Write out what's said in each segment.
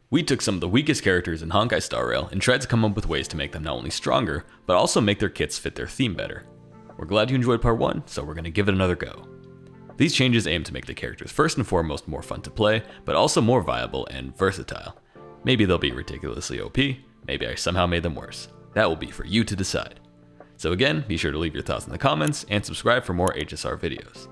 We took some of the weakest characters in Honkai Star Rail and tried to come up with ways to make them not only stronger, but also make their kits fit their theme better. We're glad you enjoyed part 1, so we're going to give it another go. These changes aim to make the characters first and foremost more fun to play, but also more viable and versatile. Maybe they'll be ridiculously OP, maybe I somehow made them worse. That will be for you to decide. So again, be sure to leave your thoughts in the comments and subscribe for more HSR videos.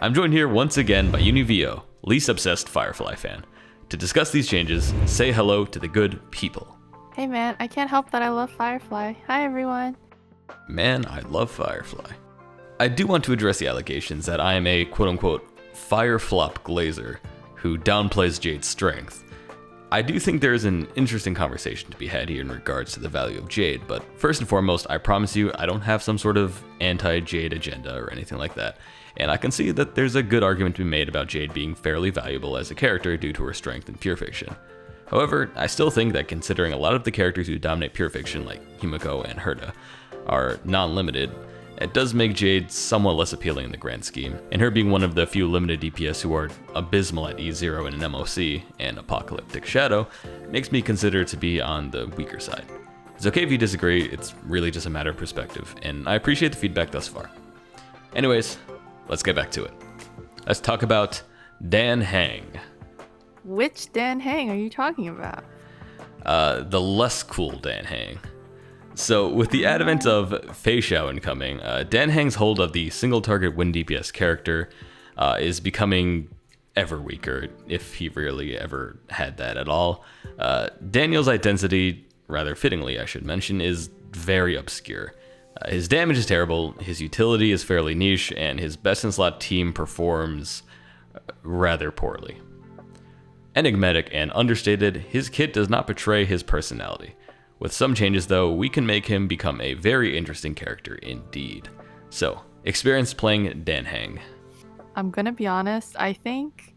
I'm joined here once again by UniVO, least obsessed Firefly fan. To discuss these changes, say hello to the good people. Hey man, I can't help that I love Firefly. Hi everyone. Man, I love Firefly. I do want to address the allegations that I am a quote-unquote Fireflop glazer who downplays Jade's strength. I do think there is an interesting conversation to be had here in regards to the value of Jade, but first and foremost, I promise you I don't have some sort of anti-Jade agenda or anything like that, and I can see that there's a good argument to be made about Jade being fairly valuable as a character due to her strength in pure fiction. However, I still think that considering a lot of the characters who dominate pure fiction, like Himiko and Herta, are non-limited, it does make Jade somewhat less appealing in the grand scheme, and her being one of the few limited DPS who are abysmal at E0 in an MOC and Apocalyptic Shadow makes me consider it to be on the weaker side. It's okay if you disagree, it's really just a matter of perspective, and I appreciate the feedback thus far. Anyways, let's get back to it. Let's talk about Dan Heng. Which Dan Heng are you talking about? The less cool Dan Heng. So, with the advent of Fei Xiao incoming, Dan Heng's hold of the single target win DPS character is becoming ever weaker, if he really ever had that at all. Daniel's identity, rather fittingly I should mention, is very obscure. His damage is terrible, his utility is fairly niche, and his best-in-slot team performs rather poorly. Enigmatic and understated, his kit does not portray his personality. With some changes though, we can make him become a very interesting character indeed. So, experience playing Dan Heng. I'm gonna be honest, I think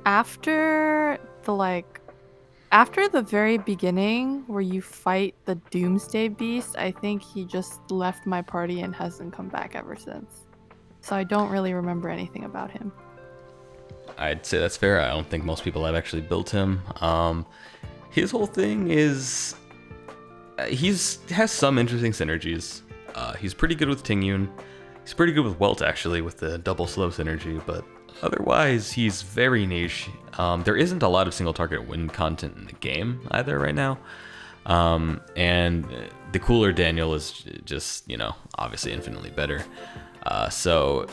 after the very beginning where you fight the Doomsday Beast, I think he just left my party and hasn't come back ever since. So I don't really remember anything about him. I'd say that's fair. I don't think most people have actually built him. His whole thing is has some interesting synergies. He's pretty good with Tingyun. He's pretty good with Welt actually with the double slow synergy, but otherwise he's very niche. There isn't a lot of single target win content in the game either right now. And the cooler Daniel is just, obviously infinitely better. So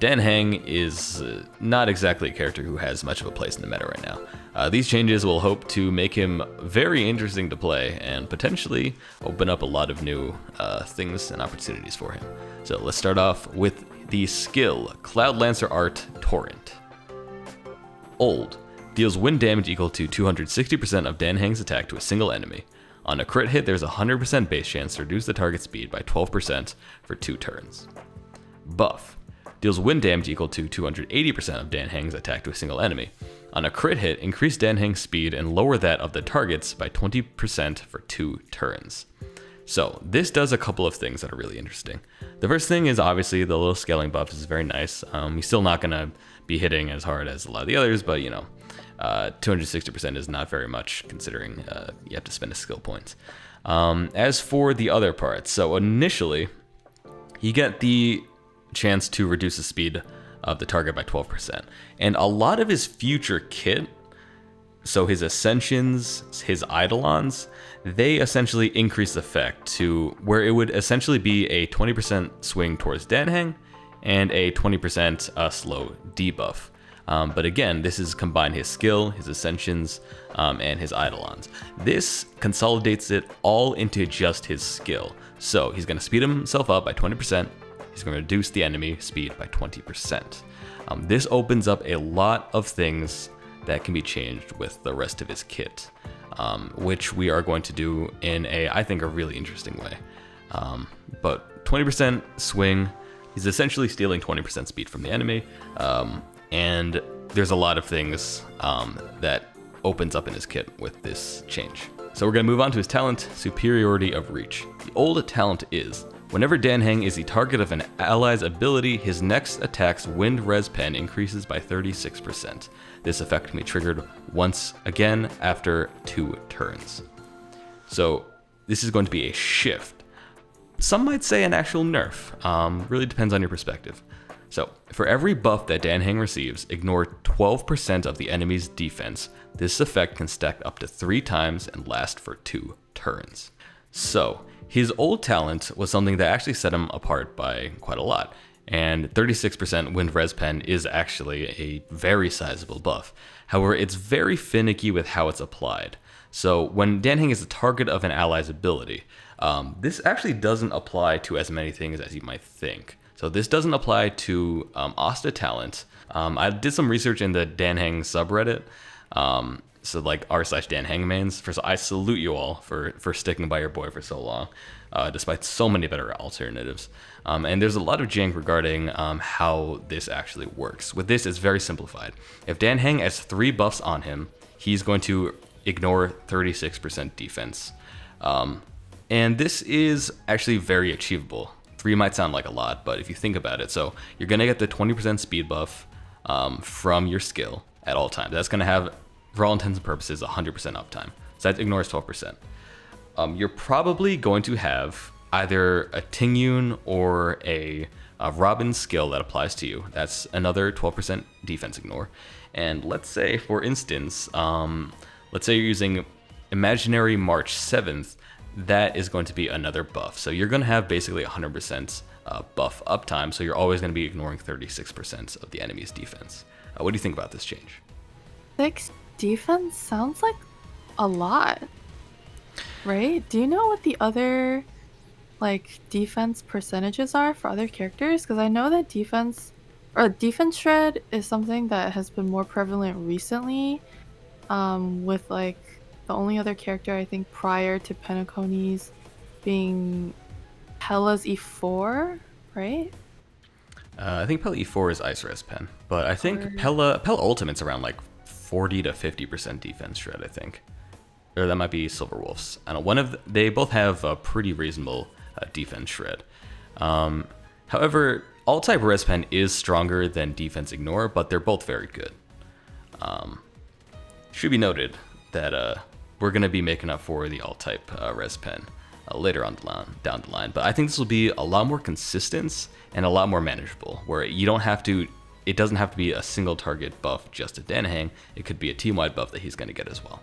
Dan Heng is not exactly a character who has much of a place in the meta right now. These changes will hope to make him very interesting to play and potentially open up a lot of new things and opportunities for him. So let's start off with the skill, Cloud Lancer Art Torrent. Old, deals wind damage equal to 260% of Dan Heng's attack to a single enemy. On a crit hit, there's a 100% base chance to reduce the target speed by 12% for 2 turns. Buff, deals wind damage equal to 280% of Dan Heng's attack to a single enemy. On a crit hit, increase Dan Heng's speed and lower that of the targets by 20% for 2 turns. So this does a couple of things that are really interesting. The first thing is obviously the little scaling buff is very nice. He's still not going to be hitting as hard as a lot of the others, but 260% is not very much considering you have to spend a skill point. As for the other parts, so initially you get the chance to reduce the speed of the target by 12%. And a lot of his future kit, so his Ascensions, his Eidolons, they essentially increase the effect to where it would essentially be a 20% swing towards Dan Heng and a 20% slow debuff. But again, this is combine his skill, his Ascensions, and his Eidolons. This consolidates it all into just his skill. So he's going to speed himself up by 20%. He's going to reduce the enemy speed by 20%. This opens up a lot of things that can be changed with the rest of his kit, which we are going to do in I think, a really interesting way. But 20% swing, he's essentially stealing 20% speed from the enemy, and there's a lot of things that opens up in his kit with this change. So we're going to move on to his talent, Superiority of Reach. The old talent is Whenever Dan Heng is the target of an ally's ability, his next attack's wind res pen increases by 36%. This effect can be triggered once again after 2 turns. So this is going to be a shift. Some might say an actual nerf. Really depends on your perspective. So for every buff that Dan Heng receives, ignore 12% of the enemy's defense. This effect can stack up to 3 times and last for 2 turns. So his old talent was something that actually set him apart by quite a lot, and 36% wind res pen is actually a very sizable buff. However, it's very finicky with how it's applied. So when Dan Heng is the target of an ally's ability, this actually doesn't apply to as many things as you might think. So this doesn't apply to Asta talent. I did some research in the Dan Heng subreddit. So like r/Dan Heng mains. First of all, I salute you all for sticking by your boy for so long, despite so many better alternatives. And there's a lot of jank regarding how this actually works. With this, it's very simplified. If Dan Heng has 3 buffs on him, he's going to ignore 36% defense. And this is actually very achievable. 3 might sound like a lot, but if you think about it, so you're gonna get the 20% speed buff from your skill at all times. That's gonna have, for all intents and purposes, 100% uptime. So that ignores 12%. You're probably going to have either a Tingyun or a Robin skill that applies to you. That's another 12% defense ignore. And let's say, for instance, let's say you're using Imaginary March 7th, that is going to be another buff. So you're going to have basically 100% buff uptime, so you're always going to be ignoring 36% of the enemy's defense. What do you think about this change? 6 defense sounds like a lot, right? Do you know what the other like defense percentages are for other characters? Because I know that defense shred is something that has been more prevalent recently, with like the only other character I think prior to Penacony's being Pella's E4, right? I think Pella E4 is Ice Res Pen, but I think Pella Ultimate's around like 40 to 50% defense shred, I think. Or that might be Silver Wolf's. I don't know, they both have a pretty reasonable defense shred. However, Alt-type Res Pen is stronger than Defense Ignore, but they're both very good. Should be noted that we're going to be making up for the Alt-type Res Pen later on down the line. But I think this will be a lot more consistent and a lot more manageable, where you don't have to, it doesn't have to be a single target buff just to Dan Heng. It could be a team-wide buff that he's going to get as well.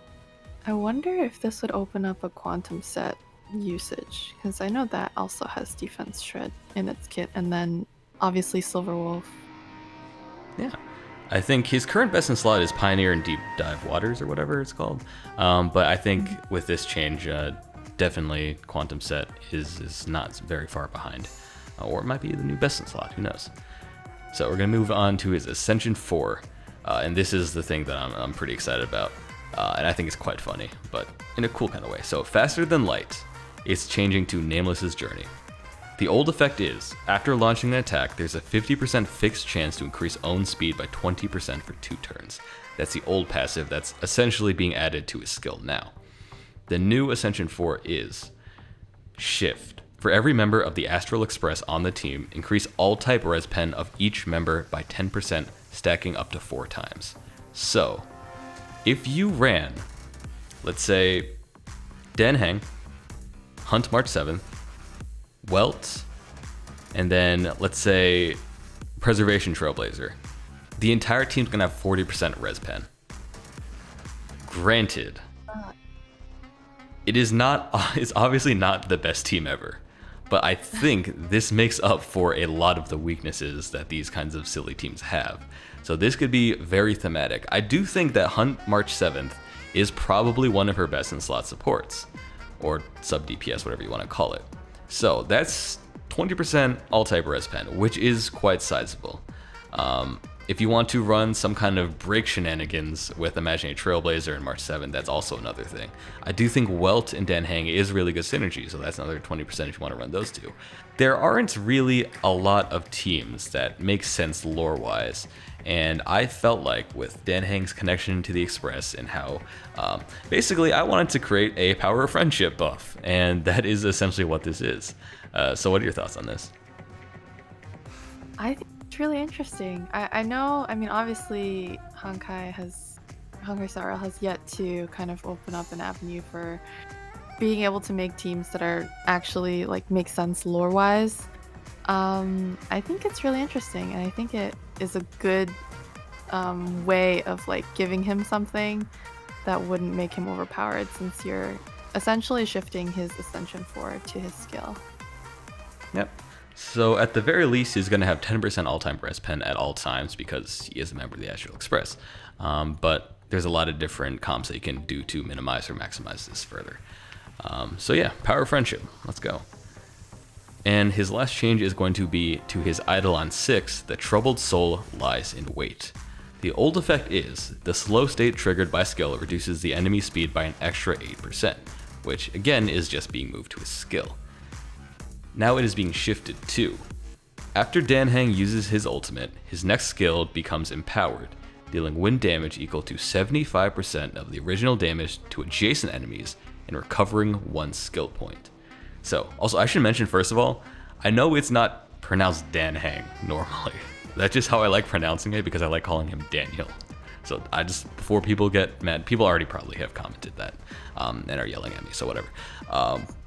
I wonder if this would open up a quantum set usage, because I know that also has defense shred in its kit, and then obviously Silver Wolf. Yeah. I think his current best in slot is Pioneer and Deep Dive Waters, or whatever it's called. But I think with this change, definitely Quantum Set is not very far behind. Or it might be the new best in slot, who knows. So we're going to move on to his Ascension 4. And this is the thing that I'm pretty excited about. And I think it's quite funny, but in a cool kind of way. So Faster Than Light, it's changing to Nameless's Journey. The old effect is, after launching an attack, there's a 50% fixed chance to increase own speed by 20% for 2 turns. That's the old passive that's essentially being added to his skill now. The new Ascension 4 is Shift. For every member of the Astral Express on the team, increase all type res pen of each member by 10%, stacking up to 4 times. So, if you ran, let's say, Dan Heng, Hunt March 7th, Welt, and then let's say Preservation Trailblazer, the entire team's gonna have 40% res pen. Granted, it's obviously not the best team ever, but I think this makes up for a lot of the weaknesses that these kinds of silly teams have. So this could be very thematic. I do think that Hunt March 7th is probably one of her best in slot supports, or sub DPS, whatever you want to call it. So that's 20% all type res pen, which is quite sizable. if you want to run some kind of break shenanigans with Imaginary Trailblazer and March 7, that's also another thing. I do think Welt and Dan Heng is really good synergy, so that's another 20% if you want to run those two. There aren't really a lot of teams that make sense lore-wise, and I felt like with Dan Heng's connection to the Express and how basically I wanted to create a Power of Friendship buff, and that is essentially what this is. So what are your thoughts on this? I think it's really interesting. I know, I mean, obviously, Honkai Star Rail has yet to kind of open up an avenue for being able to make teams that are actually, like, make sense lore-wise. I think it's really interesting, and I think it is a good way of, like, giving him something that wouldn't make him overpowered, since you're essentially shifting his Ascension 4 to his skill. Yep. So at the very least, he's going to have 10% all-time res pen at all times because he is a member of the Astral Express. But there's a lot of different comps that you can do to minimize or maximize this further. So yeah, Power of Friendship. Let's go. And his last change is going to be to his Eidolon 6, the Troubled Soul Lies in Wait. The old effect is, the slow state triggered by skill reduces the enemy speed by an extra 8%, which again is just being moved to his skill. Now it is being shifted to, after Dan Heng uses his ultimate, his next skill becomes empowered, dealing wind damage equal to 75% of the original damage to adjacent enemies and recovering 1 skill point. So, also I should mention first of all, I know it's not pronounced Dan Heng normally. That's just how I like pronouncing it because I like calling him Daniel. So I just, before people get mad, people already probably have commented that and are yelling at me, so whatever.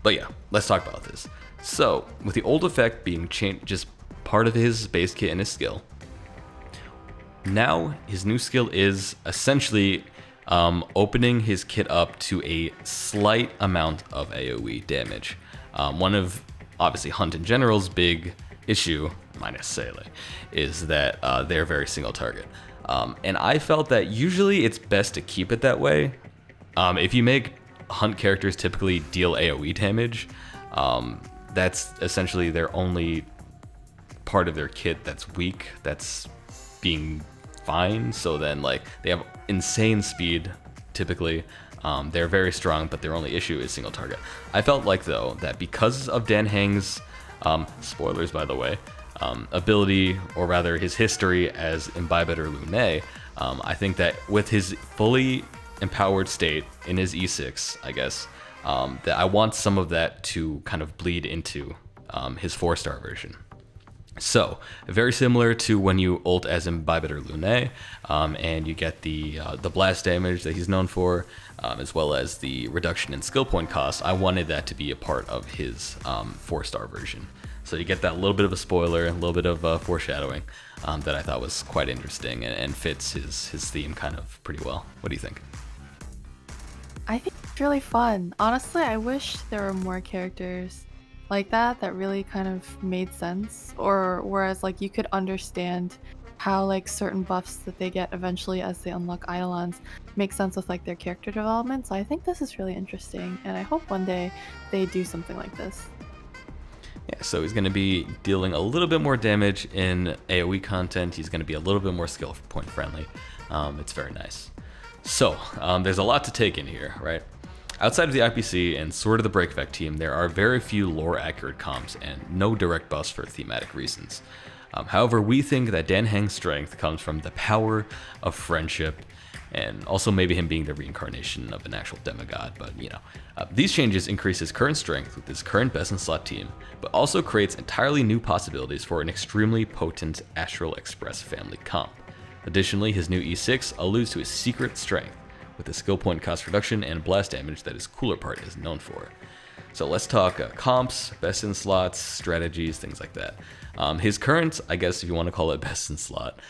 But yeah, let's talk about this. So, with the old effect being just part of his base kit and his skill, now his new skill is essentially opening his kit up to a slight amount of AoE damage. One of, obviously, Hunt in general's big issue, minus Sele, is that they're very single target. And I felt that usually it's best to keep it that way. If you make Hunt characters typically deal AoE damage, that's essentially their only part of their kit that's weak, that's being fine. So then, like, they have insane speed typically. They're very strong, but their only issue is single target. I felt like, though, that because of Dan Heng's, spoilers by the way, ability, or rather his history as Imbibitor Lunae, I think that with his fully empowered state in his E6, I guess, that I want some of that to kind of bleed into his 4-star version. So, very similar to when you ult as Imbibitor Lunae, and you get the blast damage that he's known for, as well as the reduction in skill point cost, I wanted that to be a part of his 4-star version. So you get that little bit of a spoiler, a little bit of foreshadowing that I thought was quite interesting and fits his theme kind of pretty well. What do you think? I think it's really fun. Honestly, I wish there were more characters like that really kind of made sense, or whereas like you could understand how like certain buffs that they get eventually as they unlock Eidolons make sense with like their character development. So I think this is really interesting, and I hope one day they do something like this. Yeah, so he's going to be dealing a little bit more damage in AoE content. He's going to be a little bit more skill point friendly. It's very nice. So, there's a lot to take in here, right? Outside of the IPC and sort of the Break Effect team, there are very few lore-accurate comps and no direct buffs for thematic reasons. However, we think that Dan Heng's strength comes from the power of friendship, and also maybe him being the reincarnation of an actual demigod, but you know. These changes increase his current strength with his current best-in-slot team, but also creates entirely new possibilities for an extremely potent Astral Express family comp. Additionally, his new E6 alludes to his secret strength, with the skill point cost reduction and blast damage that his cooler part is known for. So let's talk comps, best in slots, strategies, things like that. His current, I guess if you want to call it best in slot,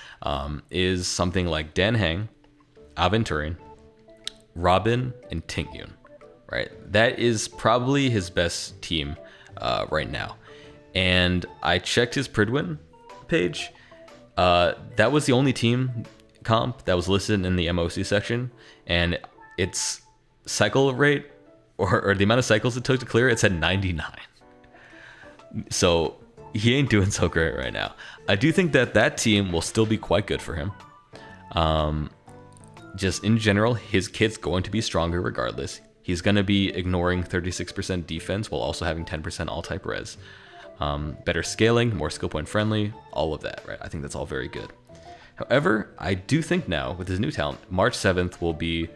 is something like Dan Heng, Aventurin, Robin, and Tingyun, right? That is probably his best team right now. And I checked his Pridwin page. That was the only team comp that was listed in the MOC section, and its cycle rate, or the amount of cycles it took to clear, it said 99. So he ain't doing so great right now. I do think that that team will still be quite good for him. Just in general, his kit's going to be stronger regardless. He's going to be ignoring 36% defense while also having 10% all-type res. Better scaling, more skill point friendly, all of that, right? I think that's all very good. However, I do think now, with his new talent, March 7th will be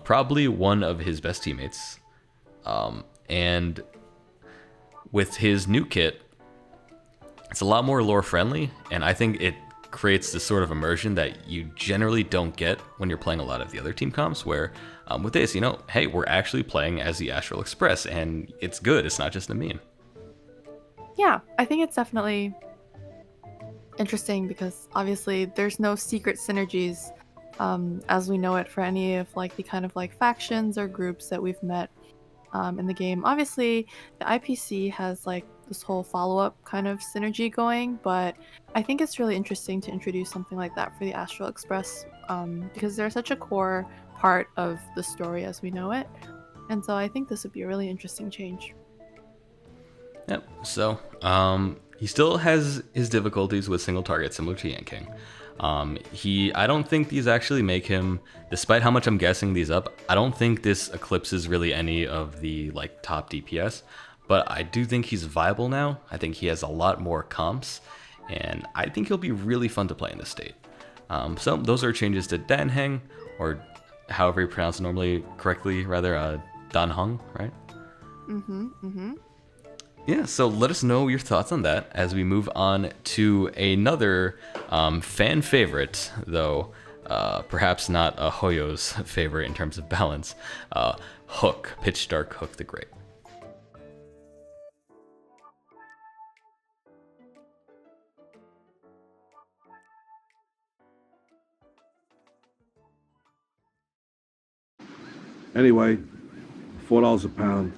probably one of his best teammates. And with his new kit, it's a lot more lore friendly, and I think it creates this sort of immersion that you generally don't get when you're playing a lot of the other team comps, where with this, you know, hey, we're actually playing as the Astral Express, and it's good. It's not just a meme. Yeah, I think it's definitely interesting because obviously there's no secret synergies as we know it for any of like the kind of like factions or groups that we've met in the game. Obviously, the IPC has like this whole follow-up kind of synergy going, but I think it's really interesting to introduce something like that for the Astral Express because they're such a core part of the story as we know it. And so I think this would be a really interesting change. Yep. So he still has his difficulties with single target, similar to Yanking. I don't think these actually make him, despite how much I'm guessing these up, I don't think this eclipses really any of the like top DPS, but I do think he's viable now. I think he has a lot more comps, and I think he'll be really fun to play in this state. So those are changes to Dan Heng, or however you pronounce it normally correctly, rather, Dan Heng, right? Yeah, so let us know your thoughts on that as we move on to another fan favorite, though perhaps not a Hoyo's favorite in terms of balance. Hook, Pitch Dark Hook the Great. Anyway, $4 a pound.